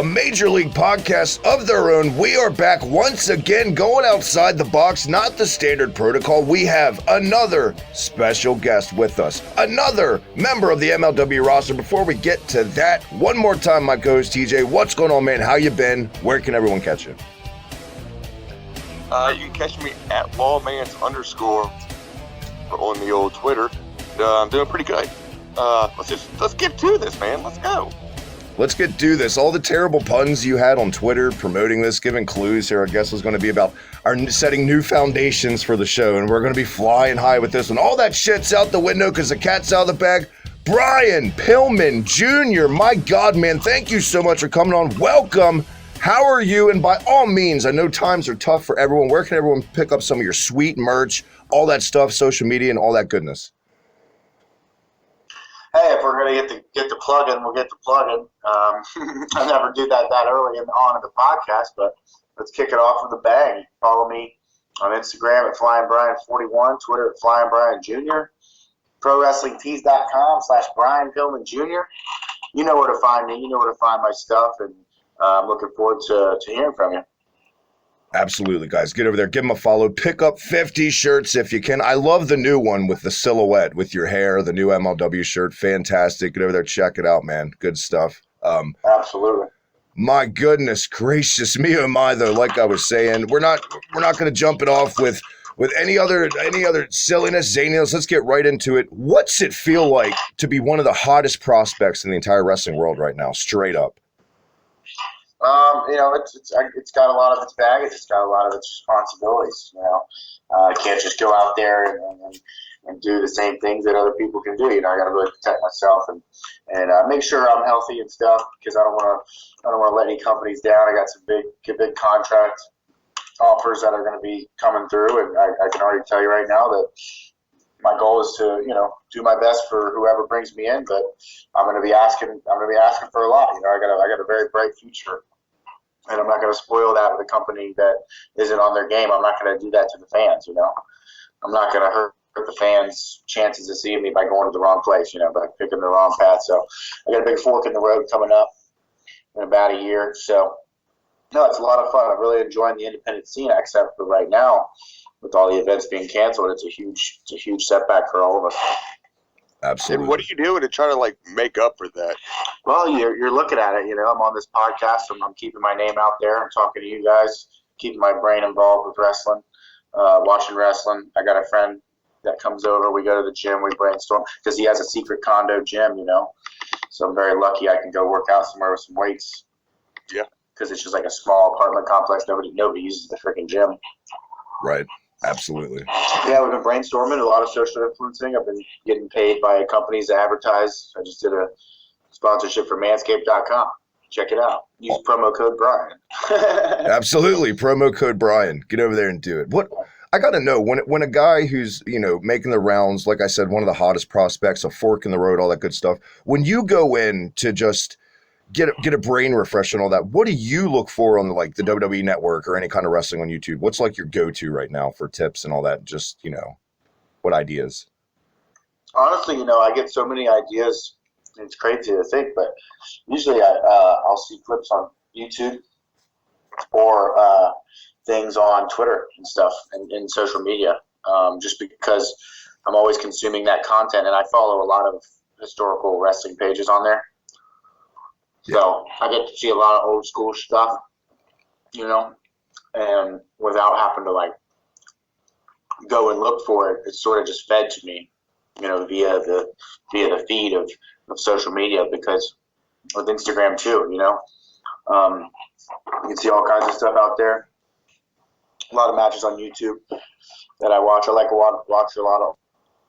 a Major League podcast of their own. We are back once again, going outside the box, not the standard protocol. We have another special guest with us, another member of the MLW roster. Before we get to that, one more time, my co-host TJ, what's going on, man? How you been? Where can everyone catch you? You can catch me at lawmans_ on the old Twitter. I'm doing pretty good. Let's get to this, man. Let's go. Let's get to this. All the terrible puns you had on Twitter promoting this, giving clues here, I guess was going to be about our setting new foundations for the show, and we're going to be flying high with this one. All that shit's out the window because the cat's out of the bag. BRIAN PILLMAN Jr., my God, man, thank you so much for coming on. Welcome. How are you? And by all means, I know times are tough for everyone. Where can everyone pick up some of your sweet merch, all that stuff, social media, and all that goodness? Hey, if we're going to get the plug-in, we'll get the plug-in. I never do that early on in the podcast, but let's kick it off with a bang. Follow me on Instagram at FlyingBrian41, Twitter at FlyingBrian Jr., ProWrestlingTees.com/BRIAN PILLMAN Jr. You know where to find me. You know where to find my stuff, and I'm looking forward to hearing from you. Absolutely, guys. Get over there. Give them a follow. Pick up 50 shirts if you can. I love the new one with the silhouette with your hair, the new MLW shirt. Fantastic. Get over there. Check it out, man. Good stuff. Absolutely. My goodness gracious me, oh my, though, like I was saying, we're not going to jump it off with any other silliness, zaniness. Let's get right into it. What's it feel like to be one of the hottest prospects in the entire wrestling world right now, straight up? It's got a lot of its baggage. It's got a lot of its responsibilities. I can't just go out there and do the same things that other people can do. I got to really protect myself and make sure I'm healthy and stuff, because I don't want to let any companies down. I got some big contract offers that are going to be coming through, and I can already tell you right now that my goal is to do my best for whoever brings me in, but I'm going to be asking for a lot. I got a very bright future. And I'm not going to spoil that with a company that isn't on their game. I'm not going to do that to the fans, I'm not going to hurt the fans' chances of seeing me by going to the wrong place, by picking the wrong path. So I got a big fork in the road coming up in about a year. So, no, it's a lot of fun. I'm really enjoying the independent scene, except for right now, with all the events being canceled, it's a huge setback for all of us. Absolutely. And what are you doing to try to make up for that? Well, you're looking at it. I'm on this podcast. I'm keeping my name out there. I'm talking to you guys, keeping my brain involved with wrestling, watching wrestling. I got a friend that comes over. We go to the gym. We brainstorm because he has a secret condo gym. So I'm very lucky. I can go work out somewhere with some weights. Yeah. Because it's just like a small apartment complex. Nobody uses the freaking gym. Right. Absolutely. Yeah, we've been brainstorming, a lot of social influencing. I've been getting paid by companies to advertise. I just did a sponsorship for manscaped.com. Check it out. Use promo code BRIAN. Absolutely. Promo code BRIAN. Get over there and do it. What I got to know, when a guy who's, making the rounds, like I said, one of the hottest prospects, a fork in the road, all that good stuff, when you go in to just get a brain refresh and all that, what do you look for on the WWE Network or any kind of wrestling on YouTube? What's your go-to right now for tips and all that? Just, what ideas? Honestly, I get so many ideas. It's crazy to think, but usually I'll see clips on YouTube or things on Twitter and stuff and social media, just because I'm always consuming that content, and I follow a lot of historical wrestling pages on there. So I get to see a lot of old school stuff, and without having to go and look for it, it's sort of just fed to me, via the feed of social media, because with Instagram too, you can see all kinds of stuff out there. A lot of matches on YouTube that I watch. I like to watch a lot of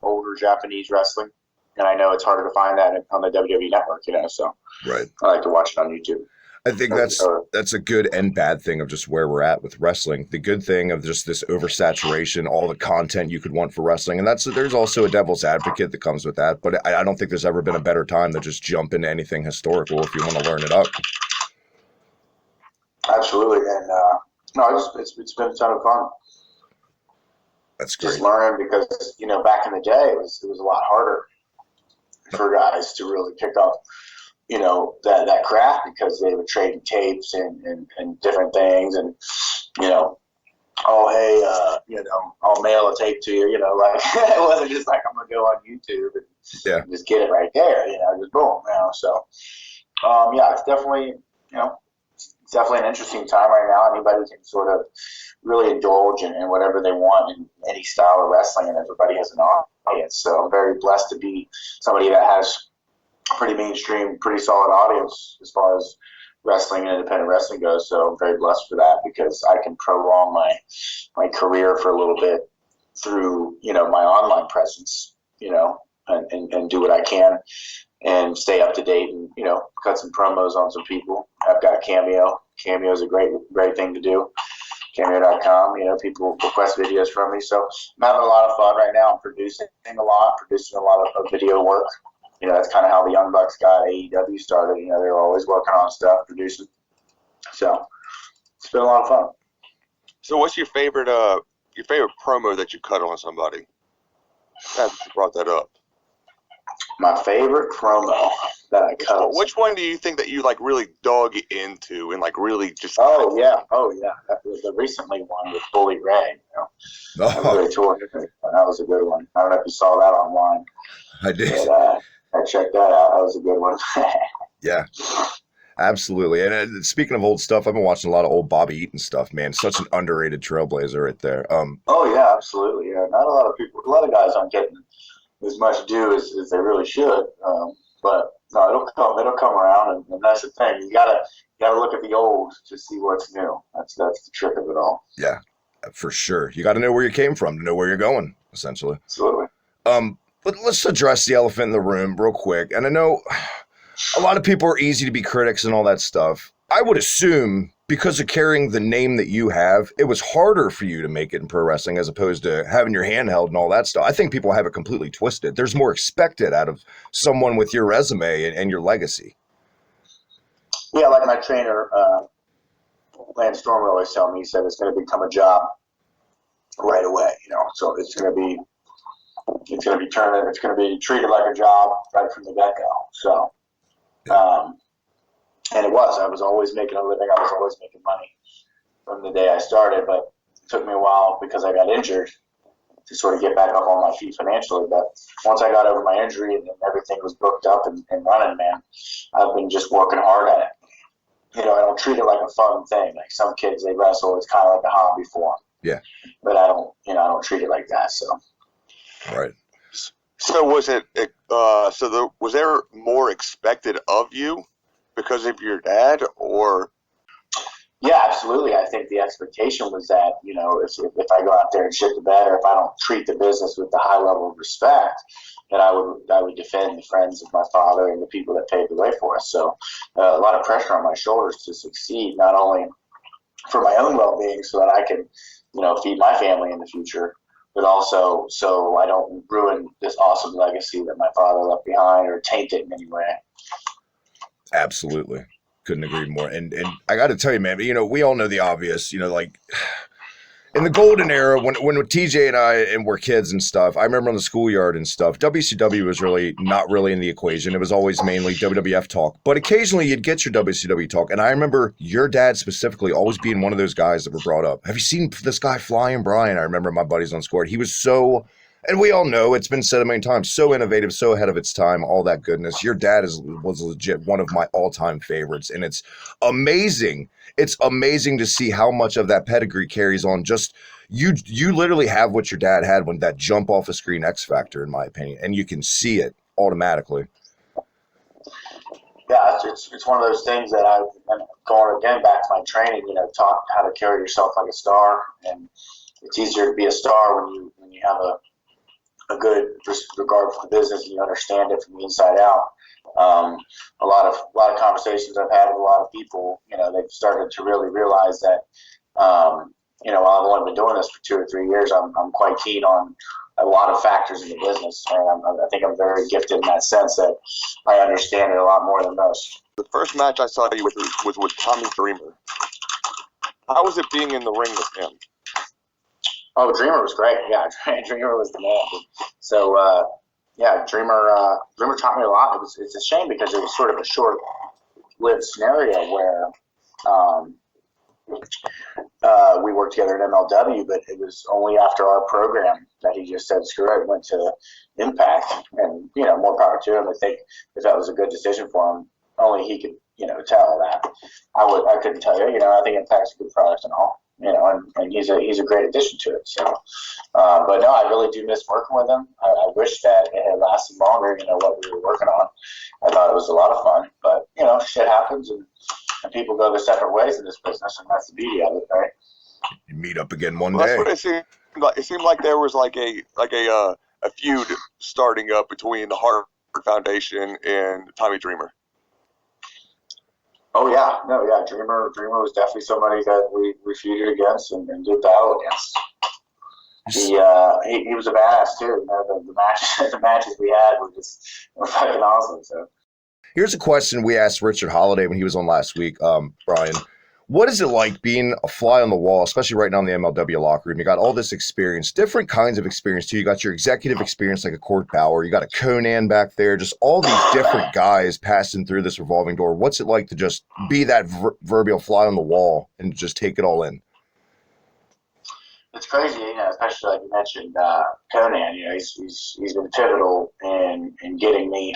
older Japanese wrestling. And I know it's harder to find that on the WWE Network, so right. I like to watch it on YouTube. I think that's a good and bad thing of just where we're at with wrestling. The good thing of just this oversaturation, all the content you could want for wrestling, and there's also a devil's advocate that comes with that. But I don't think there's ever been a better time to just jump into anything historical if you want to learn it up. Absolutely, and it's been a ton of fun. That's great. Just learning, because back in the day it was a lot harder for guys to really pick up that craft, because they were trading tapes and different things, and oh hey, I'll mail a tape to you, like it wasn't just like I'm gonna go on YouTube and just get it right there, just boom, so it's definitely it's definitely an interesting time right now. Anybody can sort of really indulge in whatever they want in any style of wrestling, and everybody has an audience. So I'm very blessed to be somebody that has a pretty mainstream, pretty solid audience as far as wrestling and independent wrestling goes. So I'm very blessed for that, because I can prolong my career for a little bit through my online presence, and do what I can and stay up to date, and cut some promos on some people. I've got Cameo. Cameo is a great thing to do. Cameo.com. People request videos from me, so I'm having a lot of fun right now. I'm producing a lot of video work. That's kind of how the Young Bucks got AEW started. They were always working on stuff, producing. So it's been a lot of fun. So what's your favorite promo that you cut on somebody? Glad that you brought that up. My favorite promo that I cut. Which one do you think that you really dug into and really just? Oh yeah. The recently one with Bully Ray. I really tore it. That was a good one. I don't know if you saw that online. I did. But, I checked that out. That was a good one. Yeah, absolutely. And speaking of old stuff, I've been watching a lot of old Bobby Eaton stuff, man. Such an underrated trailblazer right there. Oh yeah, absolutely. Yeah, not a lot of people. A lot of guys aren't getting as much due as they really should. But no, it'll come around, and that's the thing. You gotta look at the old to see what's new. That's the trick of it all. Yeah, for sure. You got to know where you came from to know where you're going, essentially. Absolutely. But let's address the elephant in the room real quick. And I know a lot of people are easy to be critics and all that stuff. I would assume because of carrying the name that you have, it was harder for you to make it in pro wrestling as opposed to having your hand held and all that stuff. I think people have it completely twisted. There's more expected out of someone with your resume and your legacy. Yeah, like my trainer, Lance Stormer, always tell me, he said it's going to become a job right away. So it's going to be treated like a job right from the get-go. So, and it was. I was always making a living. I was always making money from the day I started, but it took me a while because I got injured to sort of get back up on my feet financially. But once I got over my injury and everything was booked up and running, man, I've been just working hard at it. I don't treat it like a fun thing. Like some kids, they wrestle. It's kind of like a hobby for them. Yeah. But I don't treat it like that. So. Right. So was was there more expected of you because of your dad, or? Yeah, absolutely. I think the expectation was that, if I go out there and shit the bed, or if I don't treat the business with the high level of respect, that I would defend the friends of my father and the people that paved the way for us. So a lot of pressure on my shoulders to succeed, not only for my own well-being so that I can, feed my family in the future, but also so I don't ruin this awesome legacy that my father left behind or taint it in any way. Absolutely. Couldn't agree more. And I got to tell you, man, we all know the obvious, in the golden era, when TJ and I were kids and stuff, I remember on the schoolyard and stuff, WCW was really not really in the equation. It was always mainly WWF talk, but occasionally you'd get your WCW talk. And I remember your dad specifically always being one of those guys that were brought up. Have you seen this guy Flying Brian? I remember my buddies on Squad. He was so, and we all know it's been said a million times, so innovative, so ahead of its time, all that goodness. Your dad was legit one of my all-time favorites, and it's amazing. It's amazing to see how much of that pedigree carries on. Just you literally have what your dad had when that jump off the screen X Factor, in my opinion, and you can see it automatically. Yeah, it's one of those things that I'm going again back to my training. Taught how to carry yourself like a star, and it's easier to be a star when you have a good regard for the business and you understand it from the inside out. A lot of conversations I've had with a lot of people, they've started to really realize that, while I've only been doing this for 2 or 3 years, I'm quite keen on a lot of factors in the business. And I think I'm very gifted in that sense that I understand it a lot more than most. The first match I saw you with was with Tommy Dreamer. How was it being in the ring with him? Oh, Dreamer was great. Yeah, Dreamer was the man. So yeah, Dreamer taught me a lot. It's a shame because it was sort of a short-lived scenario where we worked together in MLW, but it was only after our program that he just said, screw it, went to Impact. And, more power to him. I think if that was a good decision for him, only he could, tell that. I couldn't tell you, I think Impact's a good product and all, and he's a great addition to it. So, but no, I really do miss working with him. I wish that it had lasted longer, what we were working on. I thought it was a lot of fun, but, shit happens and people go their separate ways in this business, and that's the beauty of it, right? You meet up again one Well, day. that's what it seemed like. It seemed like there was like a feud starting up between the Hart Foundation and Tommy Dreamer. Oh yeah, no, yeah. Dreamer was definitely somebody that we feuded against and did battle against. He was a badass too. The matches we had were fucking awesome. So Here's a question we asked Richard Holiday when he was on last week, Brian. What is it like being a fly on the wall, especially right now in the MLW locker room? You got all this experience, different kinds of experience too. You got your executive experience like a Court Bauer. You got a Konnan back there, just all these different guys passing through this revolving door. What's it like to just be that proverbial fly on the wall and just take it all in? it's crazy, especially like you mentioned, Konnan. He's been pivotal in getting me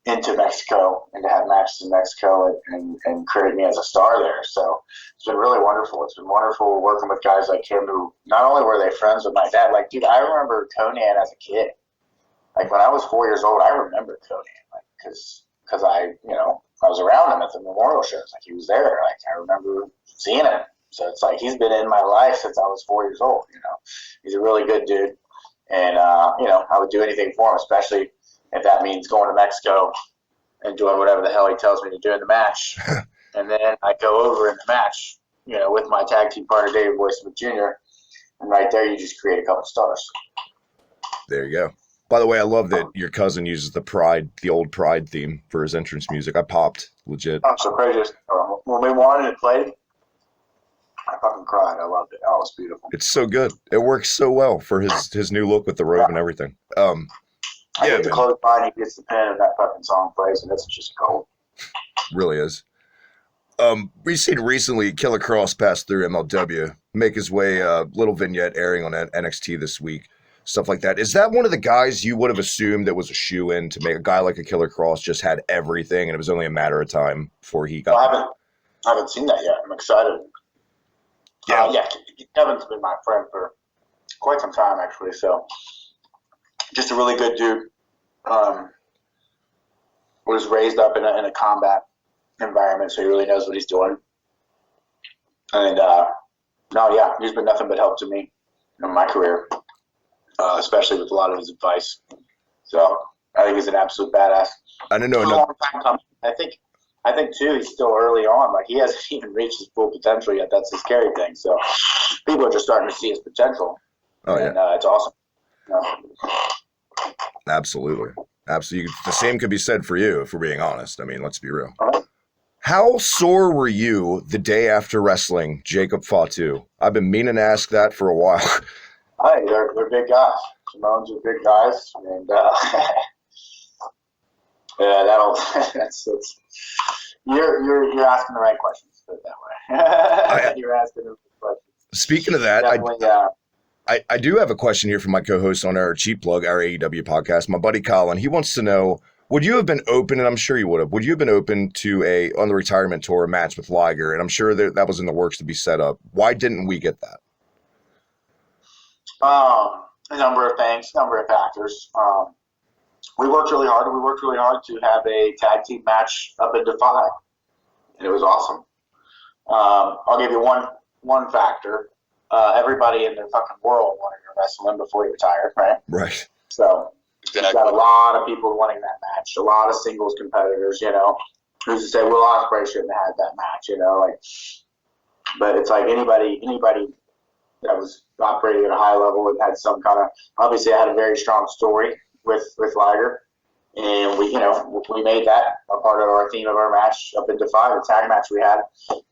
into Mexico and to have matches in Mexico and create me as a star there. So it's been really wonderful. It's been wonderful working with guys like him who not only were they friends with my dad, like, dude, I remember Konnan as a kid. Like when I was 4 years old, I remember Konnan, like, cause I was around him at the memorial shows. Like he was there. Like I remember seeing him. So it's like, he's been in my life since I was 4 years old. He's a really good dude. And, I would do anything for him, especially if that means going to Mexico and doing whatever the hell he tells me to do in the match. And then I go over in the match, with my tag team partner, David Boy Smith Jr. And right there, you just create a couple stars. There you go. By the way, I love that your cousin uses the old Pride theme for his entrance music. I popped, legit. I'm so crazy. When we won and it played, I fucking cried. I loved it. Oh, it was beautiful. It's so good. It works so well for his new look with the robe and everything. I get the close by and he gets the pen and that fucking song plays and it's just gold. Really is. We've seen recently Killer Cross pass through MLW, make his way little vignette airing on NXT this week, stuff like that. Is that one of the guys you would have assumed that was a shoe-in to make a guy like a Killer Cross just had everything and it was only a matter of time before he got... Well, I haven't seen that yet. I'm excited. Yeah, Kevin's been my friend for quite some time actually, so just a really good dude. Was raised up in a combat environment, so he really knows what he's doing. And he's been nothing but help to me in my career, especially with a lot of his advice. So I think he's an absolute badass. I don't know. A long time coming. I think too, he's still early on. Like he hasn't even reached his full potential yet. That's the scary thing. So people are just starting to see his potential. Oh yeah, and it's awesome. Absolutely. The same could be said for you, if we're being honest. I mean, let's be real. Uh-huh. How sore were you the day after wrestling Jacob Fatu? I've been meaning to ask that for a while. Hey, they're big guys. Samoans are big guys, and that's you're asking the right questions. Put it that way. You're asking the right questions. Speaking of that, I do have a question here from my co-host on our Cheap Plug, our AEW podcast, my buddy Colin. He wants to know, would you have been open, and I'm sure you would you have been open to on the retirement tour match with Liger? And I'm sure that was in the works to be set up. Why didn't we get that? A number of things, a number of factors. We worked really hard. We worked really hard to have a tag team match up in Defy, and it was awesome. I'll give you one factor. Everybody in the fucking world wanted to wrestle him before he retired, right? Right. So you've got a lot of people wanting that match, a lot of singles competitors, who's to say Will Ospreay shouldn't have had that match, but it's like anybody that was operating at a high level and had some kind of, obviously I had a very strong story with Liger, and we made that a part of our theme of our match up in Defy, the tag match we had.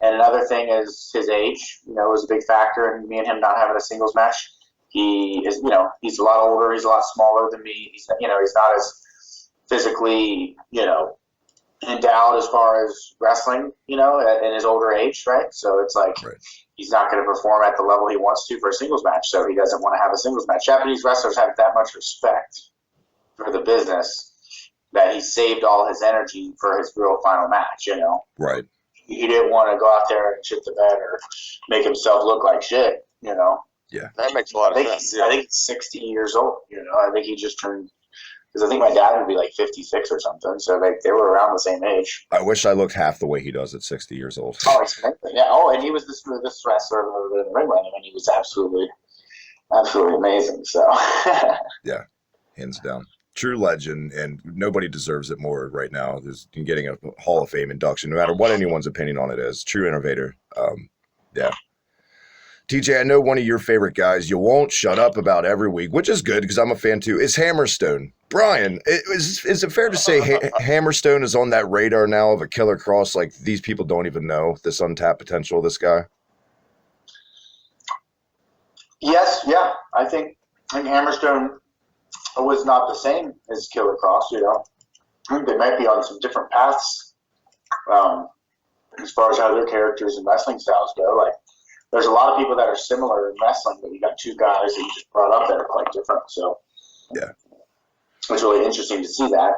And another thing is his age, was a big factor in me and him not having a singles match. He is, he's a lot older. He's a lot smaller than me. He's not as physically, endowed as far as wrestling, in his older age, right? So it's like he's not going to perform at the level he wants to for a singles match. So he doesn't want to have a singles match. Japanese wrestlers have that much respect for the business that he saved all his energy for his real final match, Right. He didn't want to go out there and shit the bed or make himself look like shit, Yeah. That makes a lot of sense. I think he's 60 years old, I think he just turned, because I think my dad would be like 56 or something, so they were around the same age. I wish I looked half the way he does at 60 years old. Oh, yeah. Oh, and he was this wrestler in the ring with him, and he was absolutely amazing. So Yeah, hands down. True legend, and nobody deserves it more right now. There's getting a Hall of Fame induction, no matter what anyone's opinion on it is. True innovator. Yeah. TJ, I know one of your favorite guys you won't shut up about every week, which is good because I'm a fan too, is Hammerstone. Brian, is it fair to say Hammerstone is on that radar now of a Killer Cross? Like, these people don't even know this untapped potential of this guy? Yes, yeah. I think Hammerstone was not the same as Killer Cross, I think they might be on some different paths as far as how their characters and wrestling styles go. Like, there's a lot of people that are similar in wrestling, but you got two guys that you just brought up that are quite different. So yeah, it's really interesting to see that,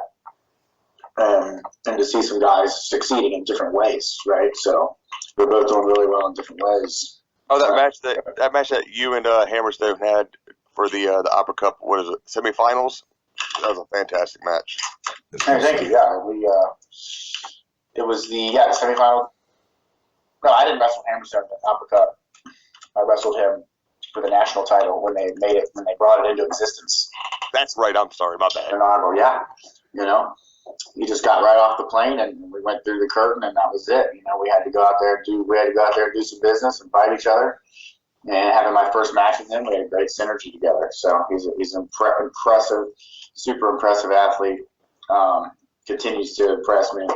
and to see some guys succeeding in different ways, right? So they're both doing really well in different ways. Oh, that match that you and Hammerstone had for the Opera Cup, what is it, semifinals? That was a fantastic match. Hey, thank you. Yeah, it was the semifinal. No, I didn't wrestle Hammerstone at the Opera Cup. I wrestled him for the national title when they brought it into existence. That's right. I'm sorry, my bad. Inaugural, yeah. He just got right off the plane and we went through the curtain and that was it. We had to go out there and do some business and fight each other. And having my first match with him, we had a great synergy together. So he's an impressive, super impressive athlete. Continues to impress me.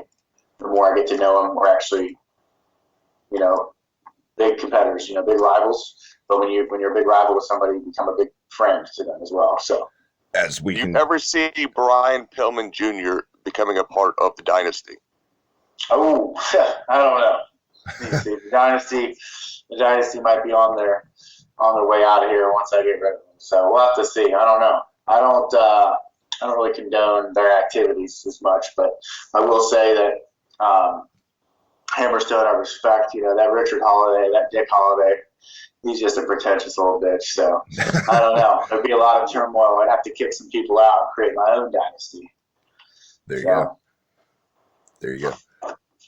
The more I get to know him, we're actually, big competitors, big rivals. But when you're a big rival with somebody, you become a big friend to them as well. So, as we you ever see BRIAN PILLMAN II becoming a part of the dynasty? Oh, I don't know. The dynasty might be on their way out of here once I get rid of them. So we'll have to see. I don't know. I don't really condone their activities as much, but I will say that Hammerstone, I respect. That Richard Holiday, that Dick Holiday, he's just a pretentious old bitch. So I don't know. There'd be a lot of turmoil. I'd have to kick some people out and create my own dynasty. There you go. There you go.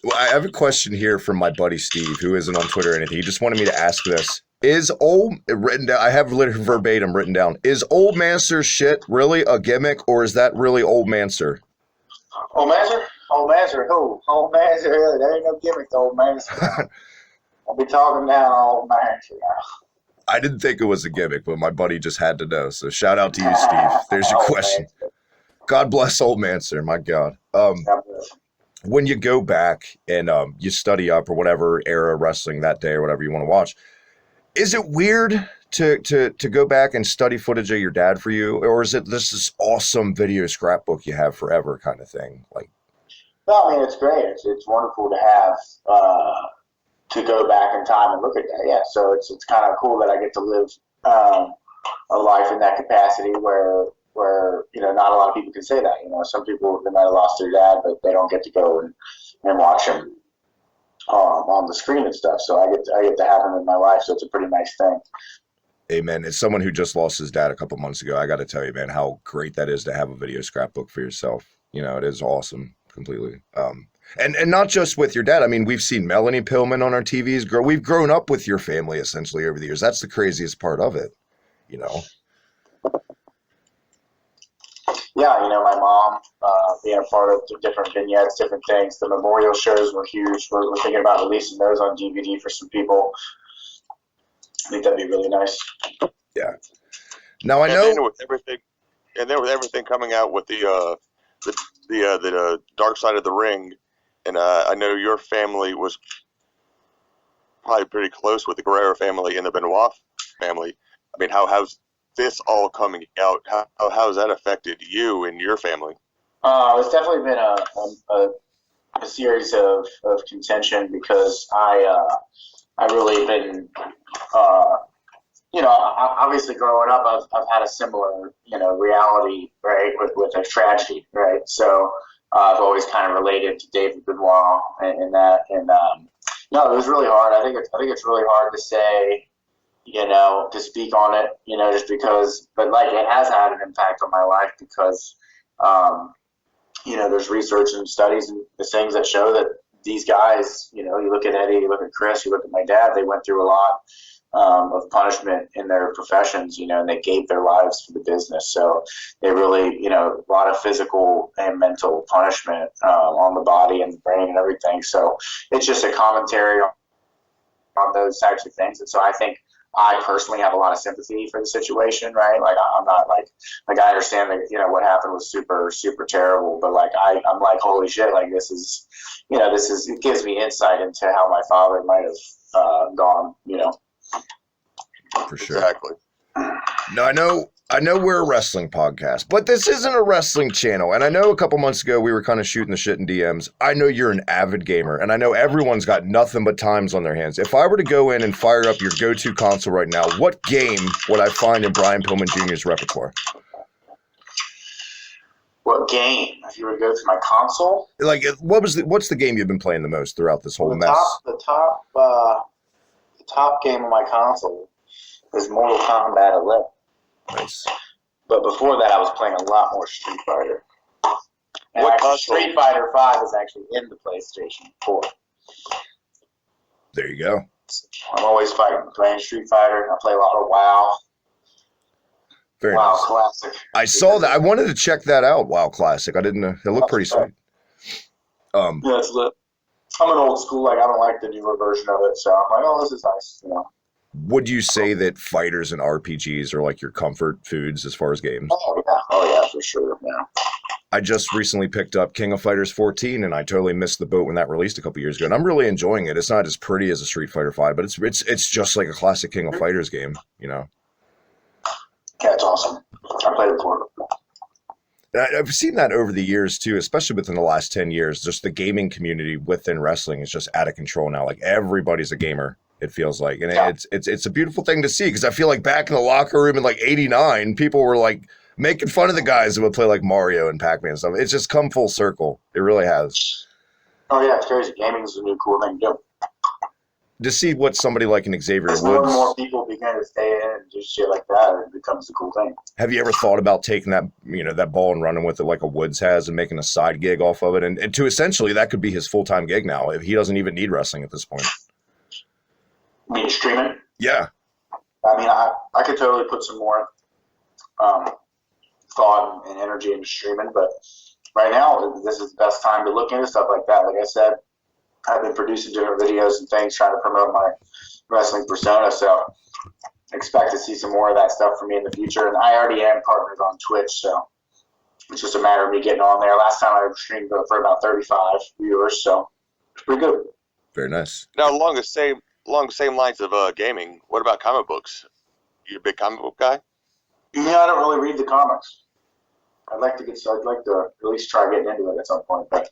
Well, I have a question here from my buddy Steve, who isn't on Twitter or anything. He just wanted me to ask this. Is old written down? I have literally verbatim written down. Is Old Manser shit really a gimmick, or is that really Old Manser? Old Manser? Old Manser who? Old Manser, really? There ain't no gimmick to Old Manser. I'll be talking down Old Manser now. I didn't think it was a gimmick, but my buddy just had to know. So shout out to you, Steve. There's your question. Manser. God bless Old Manser. My God. When you go back and you study up or whatever era wrestling that day or whatever you want to watch, is it weird to go back and study footage of your dad for you, or is it this awesome video scrapbook you have forever kind of thing? Like, no, I mean, it's great. It's wonderful to have to go back in time and look at that. Yeah, so it's kind of cool that I get to live a life in that capacity where not a lot of people can say that. Some people, they might have lost their dad, but they don't get to go and watch him on the screen and stuff. So I get to have him in my life. So it's a pretty nice thing. Amen. As someone who just lost his dad a couple months ago, I got to tell you, man, how great that is to have a video scrapbook for yourself. It is awesome, completely. And not just with your dad. I mean, we've seen Melanie Pillman on our TVs. We've grown up with your family essentially over the years. That's the craziest part of it. Yeah, my mom being a part of the different vignettes, different things. The memorial shows were huge. We're thinking about releasing those on DVD for some people. I think that'd be really nice. Yeah. Now I know. And then with everything coming out with the Dark Side of the Ring, and I know your family was probably pretty close with the Guerrero family and the Benoit family. I mean, how's this all coming out, how has that affected you and your family? It's definitely been a series of contention because I really been, obviously growing up, I've had a similar, reality, right, with a tragedy, right? So I've always kind of related to David Benoit and that, and no, it was really hard. I think it's really hard to say, to speak on it, just because, but like it has had an impact on my life because, there's research and studies and the things that show that these guys, you look at Eddie, you look at Chris, you look at my dad, they went through a lot of punishment in their professions, and they gave their lives for the business. So they really, a lot of physical and mental punishment on the body and the brain and everything. So it's just a commentary on those types of things. And so I think I personally have a lot of sympathy for the situation, right? Like I'm not like I understand that, what happened was super, super terrible, but like I'm like, holy shit, like this is, it gives me insight into how my father might have gone, For sure. Exactly. No, I know we're a wrestling podcast, but this isn't a wrestling channel. And I know a couple months ago we were kind of shooting the shit in DMs. I know you're an avid gamer, and I know everyone's got nothing but times on their hands. If I were to go in and fire up your go-to console right now, what game would I find in Brian Pillman Jr.'s repertoire? What game? If you were to go to my console? Like, what's the game you've been playing the most throughout this whole mess? The top game on my console is Mortal Kombat 11. Nice. But before that, I was playing a lot more Street Fighter. And What actually, console? Street Fighter 5 is actually in the PlayStation 4. There you go. I'm always playing Street Fighter. I play a lot of WoW. Very WoW nice. Classic. I saw that. I wanted to check that out. WoW Classic. I didn't know. It looked pretty sweet. Yeah, it's lit. I'm an old school. Like I don't like the newer version of it, so I'm like, oh, this is nice. Would you say that fighters and RPGs are like your comfort foods as far as games? Oh yeah, for sure. Yeah. I just recently picked up King of Fighters 14, and I totally missed the boat when that released a couple years ago. And I'm really enjoying it. It's not as pretty as a Street Fighter 5, but it's just like a classic King of Fighters game, Yeah, it's awesome. I played it before. I've seen that over the years too, especially within the last 10 years. Just the gaming community within wrestling is just out of control now. Like everybody's a gamer, it feels like, and it's a beautiful thing to see because I feel like back in the locker room in like '89, people were like making fun of the guys who would play like Mario and Pac-Man and stuff. It's just come full circle. It really has. Oh yeah, it's crazy. Gaming is a new cool thing to do. To see what somebody like an Xavier As more and Woods. more people begin to stay in and do shit like that, it becomes a cool thing. Have you ever thought about taking that, that ball and running with it like a Woods has and making a side gig off of it? And to essentially, that could be his full-time gig now. If he doesn't even need wrestling at this point. I mean, streaming? Yeah. I mean, I could totally put some more thought and energy into streaming, but right now, this is the best time to look into stuff like that. Like I said, I've been producing different videos and things trying to promote my wrestling persona, so expect to see some more of that stuff from me in the future. And I already am partnered on Twitch, so it's just a matter of me getting on there. Last time I streamed for about 35 viewers, so it's pretty good. Very nice. Now, along the same lines of gaming, what about comic books? You a big comic book guy? Yeah, I don't really read the comics. I'd like to at least try getting into it at some point, but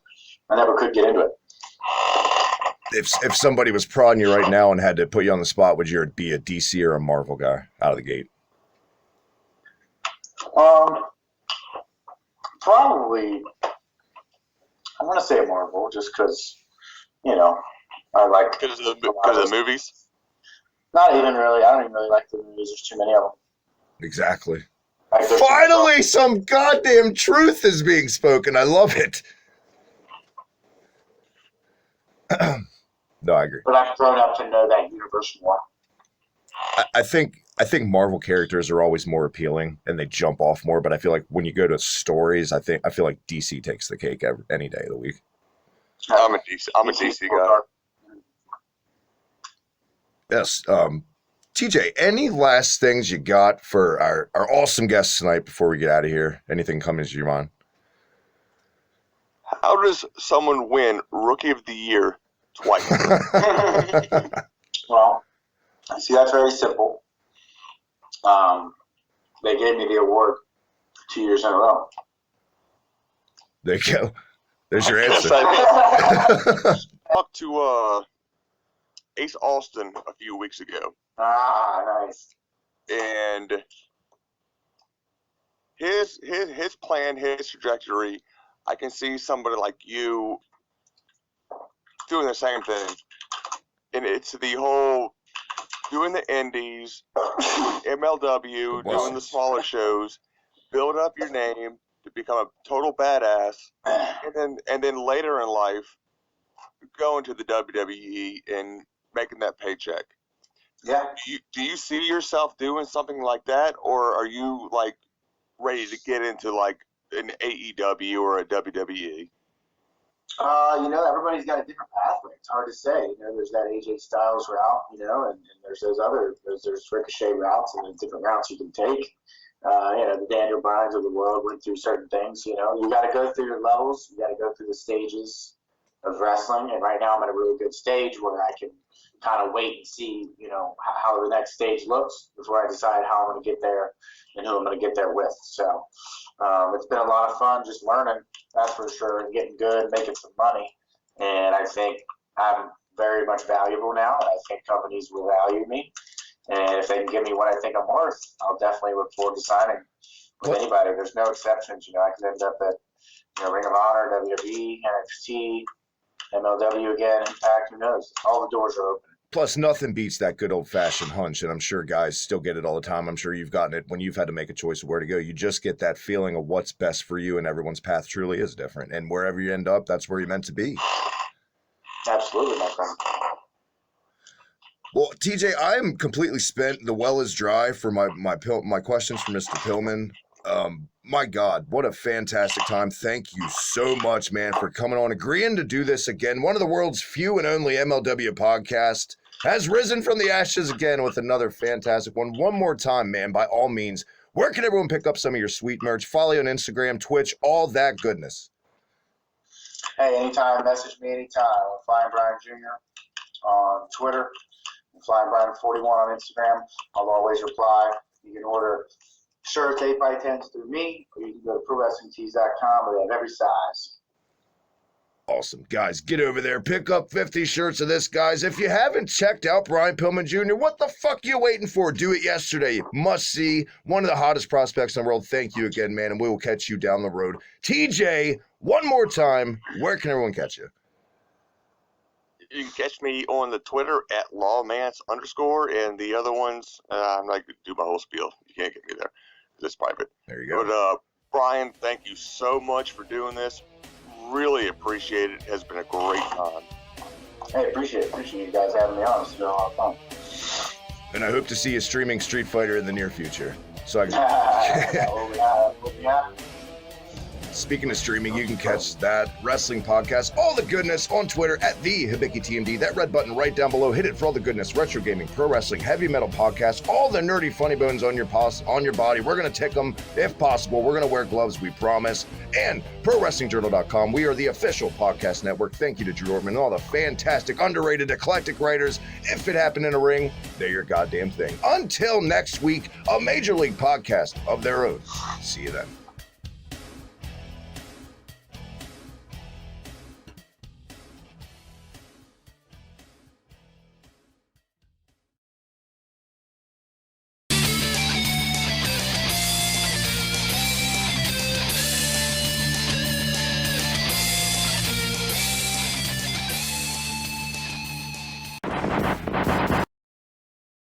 I never could get into it. If somebody was prodding you right now and had to put you on the spot, would you be a DC or a Marvel guy out of the gate? Probably, I want to say Marvel, just because, I like... Because of the movies? Not even really. I don't even really like the movies. There's too many of them. Exactly. Like, Finally, some goddamn truth is being spoken. I love it. No, I agree. But I've grown up to know that universe more. I think Marvel characters are always more appealing and they jump off more. But I feel like when you go to stories, I feel like DC takes the cake any day of the week. I'm a DC guy. Yes. TJ, any last things you got for our awesome guests tonight before we get out of here? Anything coming to your mind? How does someone win Rookie of the Year twice? Well, see, that's very simple. they gave me the award 2 years in a row. There you go. There's your answer. I talked to Ace Austin a few weeks ago. Ah, nice. And his plan, his trajectory, I can see somebody like you doing the same thing. And it's the whole doing the indies, MLW, doing the smaller shows, build up your name to become a total badass, and then later in life, going to the WWE and making that paycheck. Yeah. Do you see yourself doing something like that, or are you like ready to get into like an AEW or a WWE? Everybody's got a different pathway. It's hard to say. There's that AJ Styles route, and there's there's Ricochet routes, and there's different routes you can take. The Daniel Bryans of the world went through certain things. You got to go through your levels. You got to go through the stages of wrestling. And right now I'm at a really good stage where I can kind of wait and see, how the next stage looks before I decide how I'm going to get there and who I'm going to get there with. So it's been a lot of fun just learning, that's for sure, and getting good, making some money. And I think I'm very much valuable now, and I think companies will value me. And if they can give me what I think I'm worth, I'll definitely look forward to signing with anybody. There's no exceptions. I could end up at Ring of Honor, WWE, NXT, MLW again, Impact, who knows? All the doors are open. Plus, nothing beats that good old-fashioned hunch, and I'm sure guys still get it all the time. I'm sure you've gotten it when you've had to make a choice of where to go. You just get that feeling of what's best for you, and everyone's path truly is different. And wherever you end up, that's where you're meant to be. Absolutely, my friend. Well, TJ, I'm completely spent. The well is dry for my questions for Mr. Pillman. My God, what a fantastic time. Thank you so much, man, for coming on, agreeing to do this again. One of the world's few and only MLW podcast has risen from the ashes again with another fantastic one. One more time, man, by all means, where can everyone pick up some of your sweet merch? Follow you on Instagram, Twitch, all that goodness. Hey, anytime, message me anytime. I'm Flying Brian Jr. on Twitter. I'm Flying Brian 41 on Instagram. I'll always reply. You can order shirts 8x10s through me, or you can go to ProWrestlingTees.com. We have every size. Awesome. Guys, get over there. Pick up 50 shirts of this, guys. If you haven't checked out Brian Pillman Jr., what the fuck you waiting for? Do it yesterday. Must see. One of the hottest prospects in the world. Thank you again, man, and we will catch you down the road. TJ, one more time, where can everyone catch you? You can catch me on the Twitter at lawmance_, and the other ones, I'm not going to do my whole spiel. You can't get me there. It's private. There you go. But Brian, thank you so much for doing this. Really appreciate it. It has been a great time. Hey, appreciate it. Appreciate you guys having me on. It's been a lot of fun. And I hope to see you streaming Street Fighter in the near future. So We'll be happy. Speaking of streaming, you can catch that wrestling podcast, all the goodness, on Twitter at the Hibiki TMD. That red button right down below, hit it for all the goodness. Retro gaming, pro wrestling, heavy metal podcast, all the nerdy funny bones on your body. We're going to tick them if possible. We're going to wear gloves, we promise. And ProWrestlingJournal.com. We are the official podcast network. Thank you to Drew Ortman and all the fantastic, underrated, eclectic writers. If it happened in a ring, they're your goddamn thing. Until next week, a Major League podcast of their own. See you then.